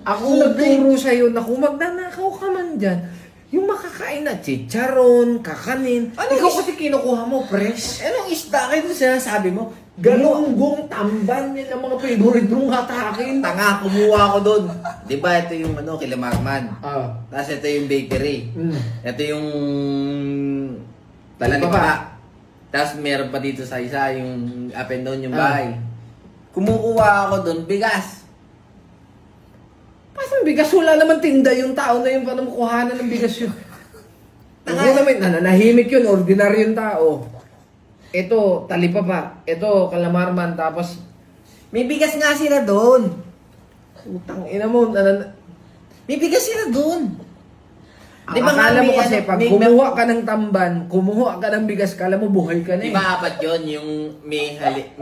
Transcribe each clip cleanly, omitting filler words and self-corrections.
Ako nagturo sa'yo na kung magnanakaw ka man dyan, yung makakain na chicharon, kakanin, ikaw kasi kinukuha mo fresh. Anong isda kayo na sinasabi mo? Galunggong, tamban, yan ang mga favorite mong hatakin. Tanga, kumuha ko doon. Di ba ito yung Kilamarman? Ah. Tapos ito yung bakery. Ito yung Talipapa. talipapa. Tapos meron pa dito sa isa yung up and down yung bahay. Kumukuha ako doon, bigas. Pasang bigas? Wala naman tinda yung tao na yung paano kuhanan ng bigas yun. Hindi naman, nananahimik yun, ordinary yung tao. Ito, talipapa. Ito, kalamarman. Tapos, May bigas nga sila doon. utang ina mo. May bigas sila doon. Di ba akala mo kasi pag kumuha ka ng tamban, kumuha ka ng bigas, kala mo buhay ka na Di eh. ba apat yun? Yung may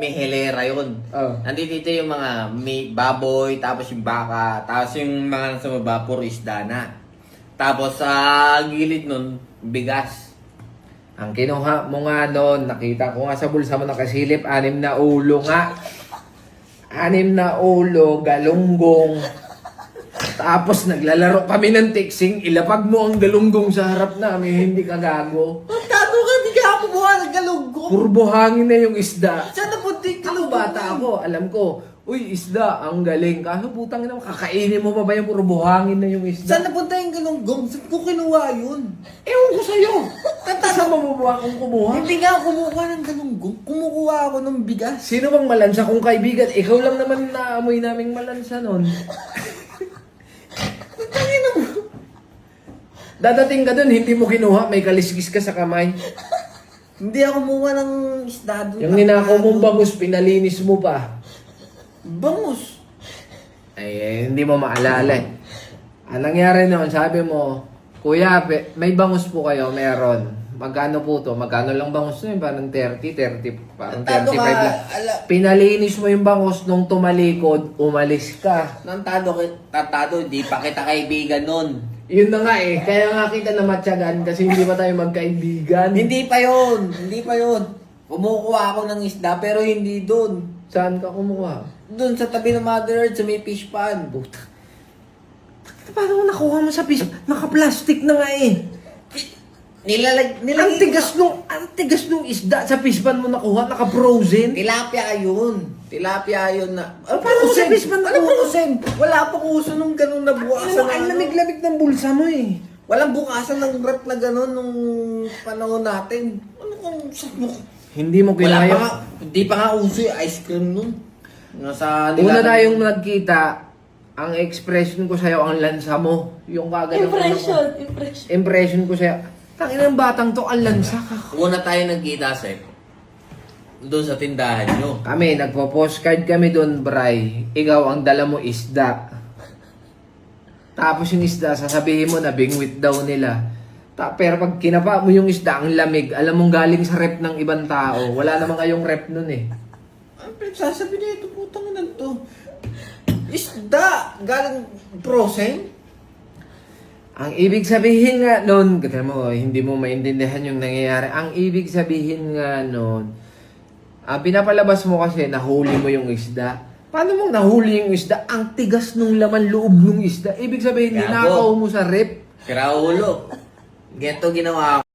helera yun. Oh. Nandito dito yung mga may baboy, tapos yung baka, tapos yung mga nasa baba, puro isda na. Tapos sa gilid nun, bigas. Ang kinuha mo nga noon, nakita ko nga sa bulsa mo nakasilip, 6 na ulo nga. 6 na ulo, galunggong. Tapos naglalaro kami ng tiksing, ilapag mo ang galunggong sa harap namin, hindi ka gago. Ang tago ka, di ka ako buha ng galunggong. Puro buhangin na yung isda. Saan na po yung Ako galunggong? bata ako, alam ko, uy isda, ang galing. Kaso putang ina, kakainin mo pa ba yung puro buhangin na yung isda? Saan napunta yung galunggong? Saan ko kinuha yun? Ewan ko sa'yo. Saan mo mabuha kung kumuha? Hindi nga ako kumukuha ng galunggong. Kumukuha ako ng bigas. Sino bang malansa kung kaibigan? Ikaw lang naman naamoy naming malansa nun. Dadating ka dun, hindi mo kinuha, may kaliskis ka sa kamay. Hindi ako kumuha ng isda doon. Yung ninakaw mong bangus, pinalinis mo pa. Bangus. Ay, hindi mo maalala eh. Ang nangyari noon, sabi mo, Kuya, may bangus po kayo, meron. Magkano po to? Magkano lang bangus na yun? Parang 30, parang Tado 35 ka, lang. Pinalinis mo yung bangus nung tumalikod, umalis ka. Tatado, hindi pa kita kaibigan nun. Yun na nga eh. Kaya nga kita na matyagan kasi hindi pa tayo magkaibigan. Hindi pa yun. Hindi pa yun. Kumukuha ako ng isda pero hindi doon. Saan ka kumuha? Doon sa tabi ng Mother Earth sa may fish pond. Paano mo nakuha mo sa piso? Naka-plastic na nga eh. Ang tigas nung isda sa pispan mo nakuha, naka-frozen. Tilapia yun. Tilapia yun na... Paano sa pispan Ano nakuha? frozen? Wala pang uso nung ganun na bukasan. Ang lamig-lamig ng bulsa mo eh. Walang bukasan ng rep na ganun nung panahon natin. Ano kung saan mo? Hindi mo Wala pa kinaya. nga. Hindi pa nga uso yung ice cream nun. Nasa Una tayong nagkita, ang expression ko sa'yo, ang lansa mo. Yung kagano. Impression ko sa'yo. Tangina ng batang to, ang lansa ka. Una tayo nagkita, Sep. Doon sa tindahan nyo. Kami, nagpo-postcard kami doon, Bray. Ikaw, ang dala mo isda. Tapos yung isda, sasabihin mo na bingwit daw nila. Pero pag kinapa mo yung isda, ang lamig, alam mong galing sa rep ng ibang tao. Wala naman kayong rep nun eh. Ang pinagsasabi na ito, putang ina to. Isda! Galing frozen? Ang ibig sabihin nga nun, kasi mo, hindi mo maintindihan yung nangyayari. Ang ibig sabihin nga nun, ang pinapalabas mo kasi, nahuli mo yung isda. Paano mong nahuli yung isda? Ang tigas nung laman loob nung isda. Ibig sabihin, Gago. ninakaw mo sa rep. Kiraulo. Ganito ginawa ko.